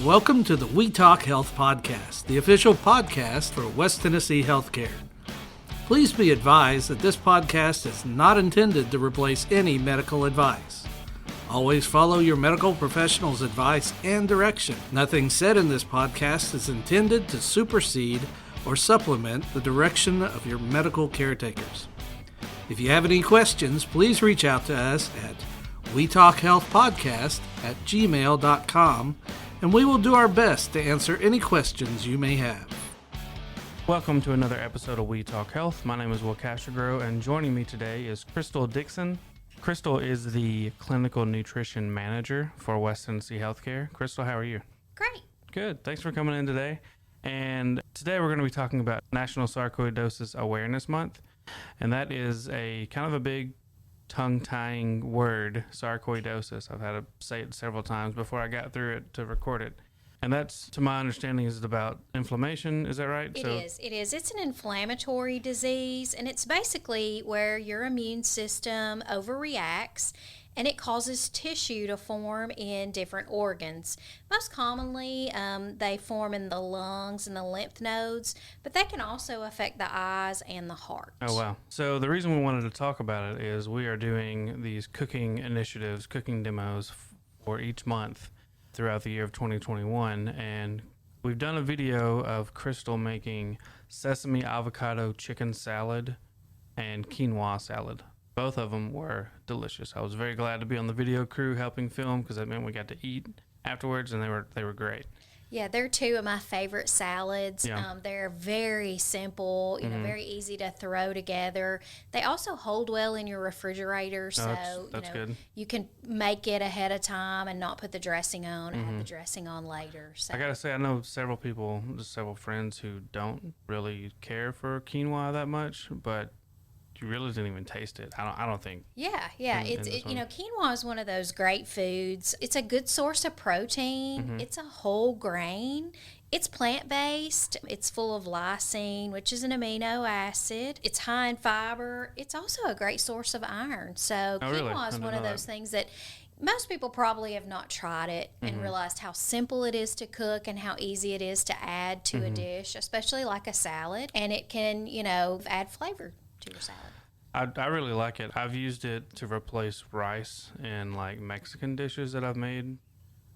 welcome to the We Talk Health Podcast, the official podcast for West Tennessee Healthcare. Please be advised that this podcast is not intended to replace any medical advice. Always follow your medical professional's advice and direction. Nothing said in this podcast is intended to supersede or supplement the direction of your medical caretakers. If you have any questions, please reach out to us at wetalkhealthpodcast@gmail.com, and we will do our best to answer any questions you may have. Welcome to another episode of We Talk Health. My name is Kwasigroh, and joining me today is Chrystal Dickson. Chrystal is the Clinical Nutrition Manager for West Tennessee Healthcare. Chrystal, how are you? Great. Good. Thanks for coming in today. And today we're going to be talking about National Sarcoidosis Awareness Month, and that is a kind of a big tongue-tying word, sarcoidosis. I've had to say it several times before I got through it to record it. And that's, to my understanding, is about inflammation. Is that right? It is. It's an inflammatory disease, and it's basically where your immune system overreacts, and it causes tissue to form in different organs. Most commonly, they form in the lungs and the lymph nodes, but they can also affect the eyes and the heart. Oh, wow. So the reason we wanted to talk about it is we are doing these cooking initiatives, cooking demos for each month throughout the year of 2021, and we've done a video of Chrystal making Sesame Avocado chicken salad and Quinoa Salad. Both of them were delicious. I was very glad to be on the video crew helping film because that meant we got to eat afterwards, and they were great. Yeah, they're two of my favorite salads. Yeah. They're very simple, very easy to throw together. They also hold well in your refrigerator, so that's good. You can make it ahead of time and not put the dressing on, add the dressing on later. So I gotta say, I know several friends who don't really care for quinoa that much, but you really didn't even taste it. I don't think. Yeah. Quinoa is one of those great foods. It's a good source of protein. It's a whole grain. It's plant-based. It's full of lysine, which is an amino acid. It's high in fiber. It's also a great source of iron. So quinoa is one of those things that most people probably have not tried it and realized how simple it is to cook and how easy it is to add to a dish, especially like a salad. And it can, add flavor to your salad. I really like it. I've used it to replace rice in like Mexican dishes that I've made.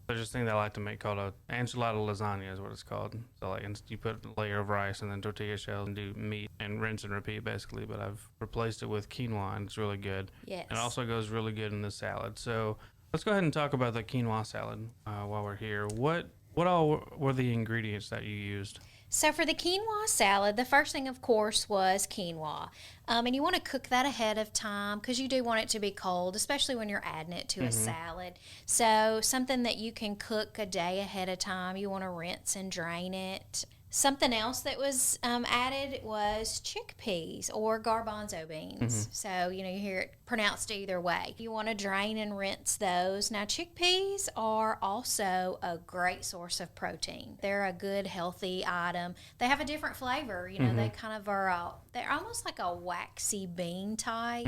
There's this thing that I like to make called a enchilada lasagna is what it's called. So like you put a layer of rice and then tortilla shells and do meat and rinse and repeat basically. But I've replaced it with quinoa and it's really good. Yes. And it also goes really good in the salad. So let's go ahead and talk about the quinoa salad while we're here. What all were the ingredients that you used? So for the quinoa salad, the first thing, of course, was quinoa. And you want to cook that ahead of time because you do want it to be cold, especially when you're adding it to a salad. So something that you can cook a day ahead of time, you want to rinse and drain it. Something else that was added was chickpeas or garbanzo beans. So, you hear it pronounced either way. You want to drain and rinse those. Now, chickpeas are also a great source of protein. They're a good, healthy item. They have a different flavor. They kind of are, they're almost like a waxy bean type.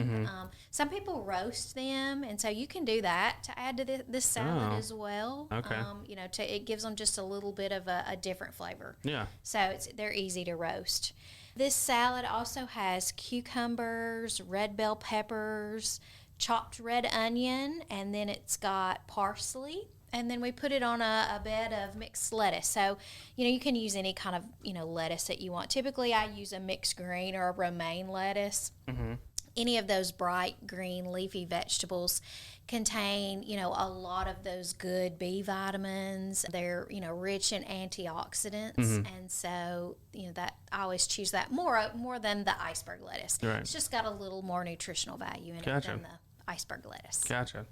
Some people roast them, and so you can do that to add to this salad as well. Okay. It gives them just a little bit of a different flavor. Yeah. So they're easy to roast. This salad also has cucumbers, red bell peppers, chopped red onion, and then it's got parsley. And then we put it on a bed of mixed lettuce. So, you can use any kind of, lettuce that you want. Typically, I use a mixed green or a romaine lettuce. Any of those bright green leafy vegetables contain, a lot of those good B vitamins. They're, rich in antioxidants. And so, that I always choose that more than the iceberg lettuce. Right. It's just got a little more nutritional value in it than the iceberg lettuce. Gotcha.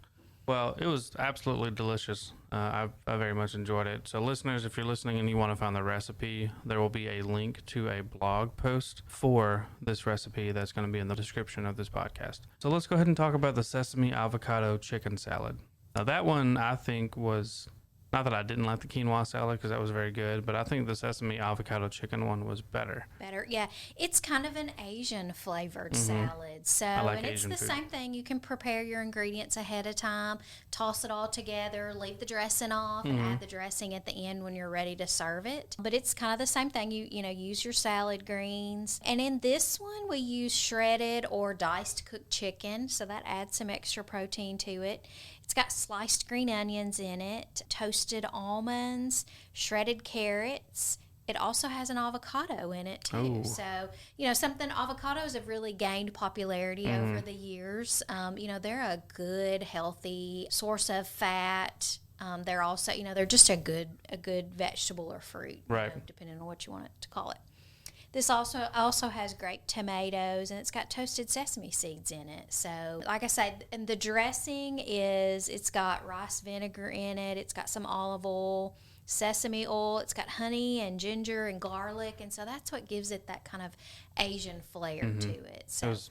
Well, it was absolutely delicious. I very much enjoyed it. So listeners, if you're listening and you want to find the recipe, there will be a link to a blog post for this recipe that's going to be in the description of this podcast. So let's go ahead and talk about the Sesame Avocado chicken salad. Now that one I think was Not that I didn't like the quinoa salad because that was very good, but I think the sesame avocado chicken one was better. Better, yeah. It's kind of an Asian flavored salad. So, like and it's Asian the food. same thing. You can prepare your ingredients ahead of time, toss it all together, leave the dressing off, and add the dressing at the end when you're ready to serve it. But it's kind of the same thing. You know, use your salad greens. And in this one, we use shredded or diced cooked chicken, so that adds some extra protein to it. It's got sliced green onions in it, toasted almonds, shredded carrots. It also has an avocado in it too. Oh. So, you know, avocados have really gained popularity over the years. You know, they're a good, healthy source of fat. They're also, you know, they're just a good vegetable or fruit, Right. you know, depending on what you want it to call it. This also has grape tomatoes, and it's got toasted sesame seeds in it. So, like I said, and the dressing it's got rice vinegar in it. It's got some olive oil, sesame oil. It's got honey and ginger and garlic, and so that's what gives it that kind of Asian flair to it. So It was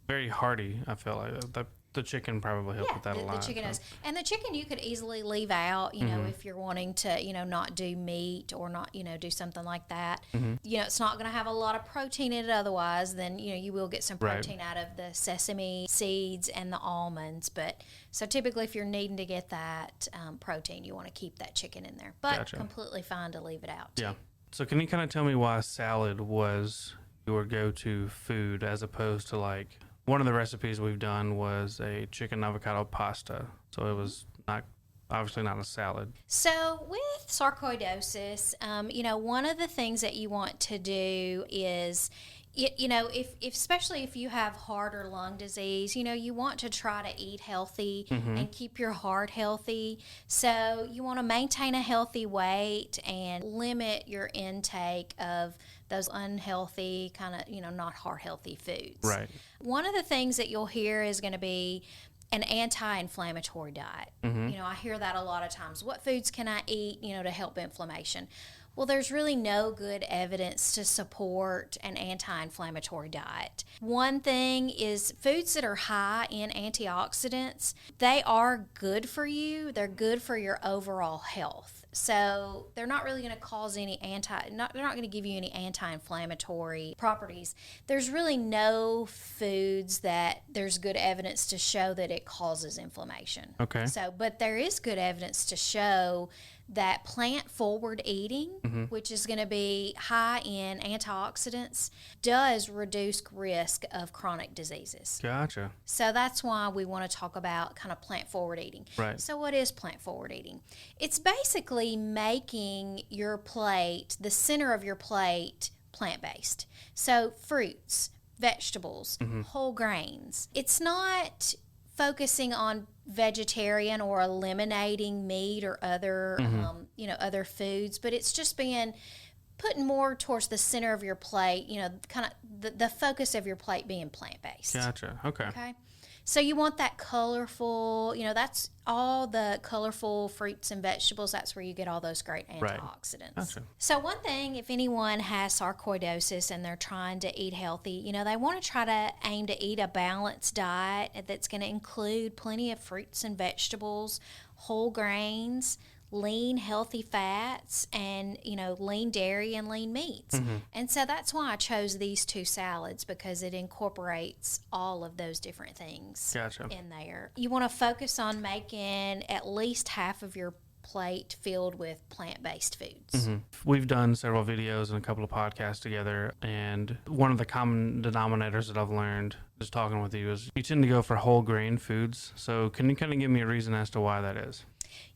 very hearty, I feel like. The chicken probably helped with that a lot. the chicken does. And the chicken you could easily leave out, you know, if you're wanting to, you know, not do meat or not, you know, do something like that. You know, it's not going to have a lot of protein in it otherwise. Then, you know, you will get some protein out of the sesame seeds and the almonds. But so typically if you're needing to get that protein, you want to keep that chicken in there. But completely fine to leave it out. Yeah. So can you kind of tell me why salad was your go-to food as opposed to like one of the recipes we've done was a chicken avocado pasta. So it was obviously not a salad. So with sarcoidosis, you know, one of the things that you want to do is, you know, if especially if you have heart or lung disease, you know, you want to try to eat healthy and keep your heart healthy. So you want to maintain a healthy weight and limit your intake of those unhealthy kind of, you know, not heart healthy foods. Right. One of the things that you'll hear is going to be an anti-inflammatory diet. You know, I hear that a lot of times. What foods can I eat, you know, to help inflammation? Well, there's really no good evidence to support an anti-inflammatory diet. One thing is foods that are high in antioxidants, they are good for you. They're good for your overall health. So they're not really going to cause any they're not going to give you any anti-inflammatory properties. There's really no foods that there's good evidence to show that it causes inflammation. Okay. So, but there is good evidence to show that plant-forward eating, which is going to be high in antioxidants, does reduce risk of chronic diseases. Gotcha. So that's why we want to talk about kind of plant-forward eating. Right. So what is plant-forward eating? It's basically making your plate, the center of your plate, plant-based. So fruits, vegetables, whole grains. It's not focusing on vegetarian or eliminating meat or other you know, other foods, but it's just putting more towards the center of your plate, you know, kind of the focus of your plate being plant-based. Gotcha. Okay. So you want that colorful, you know, that's all the colorful fruits and vegetables. That's where you get all those great antioxidants. Gotcha. So one thing, if anyone has sarcoidosis and they're trying to eat healthy, you know, they want to try to aim to eat a balanced diet that's going to include plenty of fruits and vegetables, whole grains, lean, healthy fats, and, you know, lean dairy and lean meats. And so that's why I chose these two salads, because it incorporates all of those different things in there. You want to focus on making at least half of your plate filled with plant-based foods. We've done several videos and a couple of podcasts together, and one of the common denominators that I've learned just talking with you is you tend to go for whole grain foods. So can you kind of give me a reason as to why that is?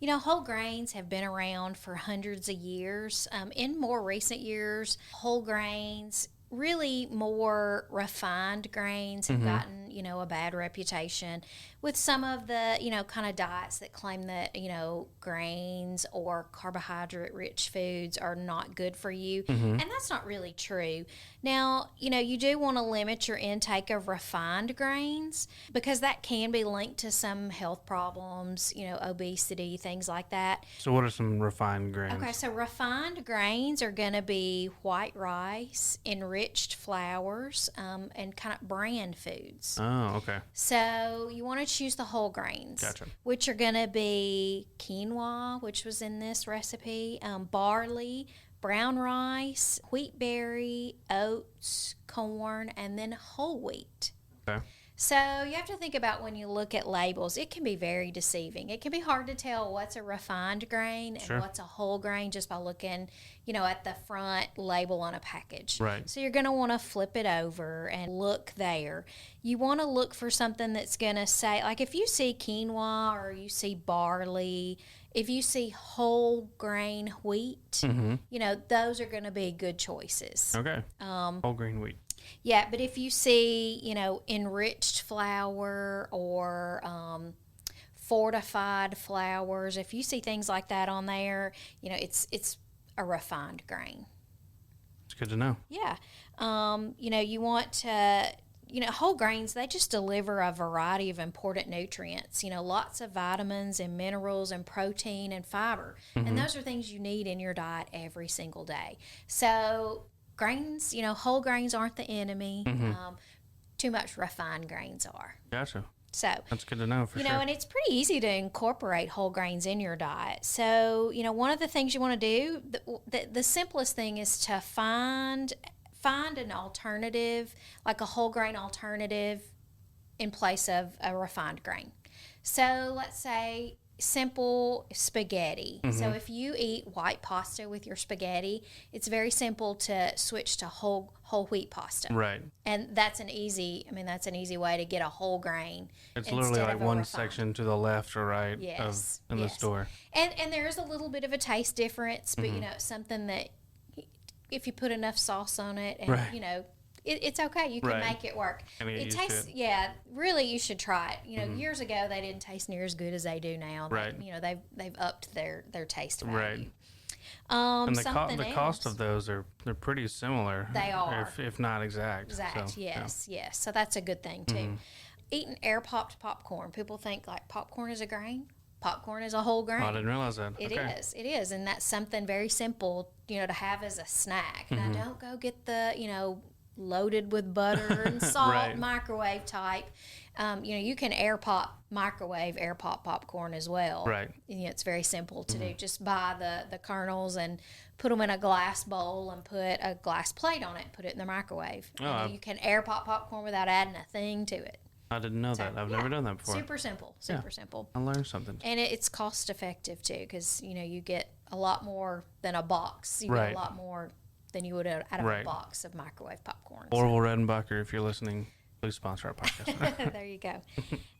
You know, whole grains have been around for hundreds of years. In more recent years, whole grains, really more refined grains have gotten, you know, a bad reputation with some of the, you know, kind of diets that claim that, you know, grains or carbohydrate-rich foods are not good for you. And that's not really true. Now, you know, you do want to limit your intake of refined grains because that can be linked to some health problems, you know, obesity, things like that. So what are some refined grains? Okay, so refined grains are going to be white rice, enriched flours, and kind of bran foods. Oh, okay. So you want to choose the whole grains, Gotcha. which are going to be quinoa, which was in this recipe, barley, brown rice, wheat berry, oats, corn, and then whole wheat. Okay. So you have to think about when you look at labels, it can be very deceiving. It can be hard to tell what's a refined grain and Sure. what's a whole grain just by looking, at the front label on a package. Right. So you're going to want to flip it over and look there. You want to look for something that's going to say, like if you see quinoa or you see barley, if you see whole grain wheat, those are going to be good choices. Okay. Whole grain wheat. Yeah, but if you see, enriched flour or fortified flours, if you see things like that on there, it's a refined grain. It's good to know. Yeah. You want to, whole grains, they just deliver a variety of important nutrients, lots of vitamins and minerals and protein and fiber. And those are things you need in your diet every single day. So grains, whole grains aren't the enemy. Too much refined grains are. Gotcha. So that's good to know for sure. And it's pretty easy to incorporate whole grains in your diet. So, one of the things you want to do, the simplest thing is to find an alternative, like a whole grain alternative in place of a refined grain. So let's say simple spaghetti. So if you eat white pasta with your spaghetti, it's very simple to switch to whole wheat pasta. Right. And that's an easy way to get a whole grain. It's literally like one section to the left or right in the store. And there is a little bit of a taste difference, but something that if you put enough sauce on it and it's okay. You can make it work. It tastes, really you should try it. Years ago they didn't taste near as good as they do now. Right. They've upped their taste value. Right. And the cost of those they're pretty similar. They are. If not exact. Exact, so, yes. So that's a good thing too. Eating air popped popcorn. People think like popcorn is a grain. Popcorn is a whole grain. I didn't realize that. It is, and that's something very simple, to have as a snack. Now don't go get the, loaded with butter and salt Right. microwave type. You can microwave air pop popcorn as well. Right. It's very simple to do. Just buy the kernels and put them in a glass bowl and put a glass plate on it and put it in the microwave. You can air pop popcorn without adding a thing to it. I didn't know that. I've never done that before. Super simple. Simple. I learned something. And it's cost effective too, because you get a lot more than a box. You Right. get a lot more than you would out of Right. a box of microwave popcorn. Orville Redenbacher, if you're listening, please sponsor our podcast. There you go.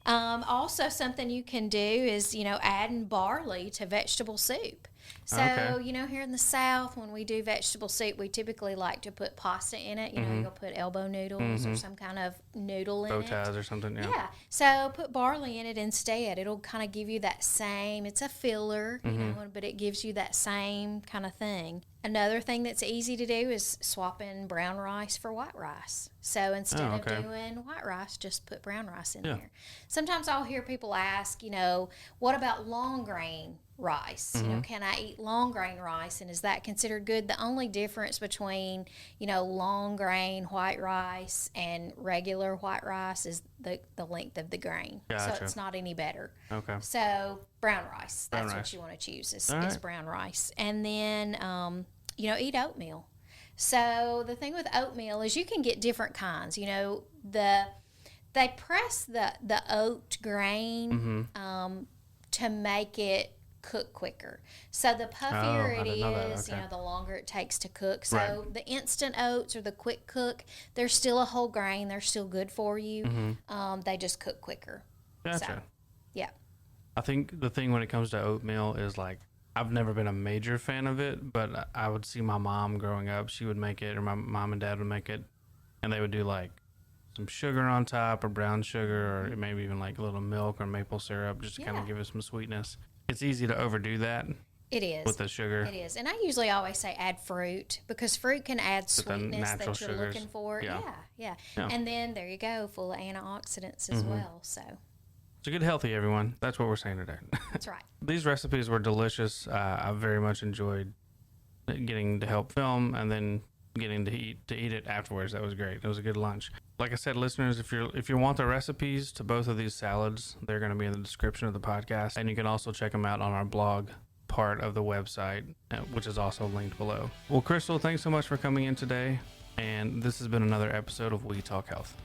Also, something you can do is, adding barley to vegetable soup. So, Okay. Here in the South, when we do vegetable soup, we typically like to put pasta in it. You'll put elbow noodles or some kind of noodle in Bow it. ties or something. Yeah. So put barley in it instead. It'll kind of give you that same, it's a filler, but it gives you that same kind of thing. Another thing that's easy to do is swapping brown rice for white rice. So instead of doing white rice, just put brown rice in there. Sometimes I'll hear people ask, what about long grain rice? Can I eat long grain rice, and is that considered good? The only difference between, long grain white rice and regular white rice is the length of the grain. Gotcha. So it's not any better. Okay. So brown rice, that's Brown rice. what you want to choose is right. brown rice. And then, eat oatmeal. So the thing with oatmeal is you can get different kinds. They press the oat grain to make it cook quicker. So the puffier it is, Okay. the longer it takes to cook. So Right. the instant oats or the quick cook, they're still a whole grain. They're still good for you. They just cook quicker. Gotcha. So, yeah. I think the thing when it comes to oatmeal is like, I've never been a major fan of it, but I would see my mom growing up. She would make it, or my mom and dad would make it, and they would do like some sugar on top or brown sugar or maybe even like a little milk or maple syrup just to kind of give it some sweetness. It's easy to overdo that. It is. With the sugar. It is. And I usually always say add fruit because fruit can add sweetness that you're sugars. looking for. Yeah. Yeah. And then there you go, full of antioxidants as well. So So get healthy, everyone. That's what we're saying today. that's right. These recipes were delicious. I very much enjoyed getting to help film and then getting to eat it afterwards. That was great. It was a good lunch. Like I said, listeners, if you want the recipes to both of these salads, they're going to be in the description of the podcast, and you can also check them out on our blog part of the website, which is also linked below. Well, Chrystal, thanks so much for coming in today, and this has been another episode of We Talk Health.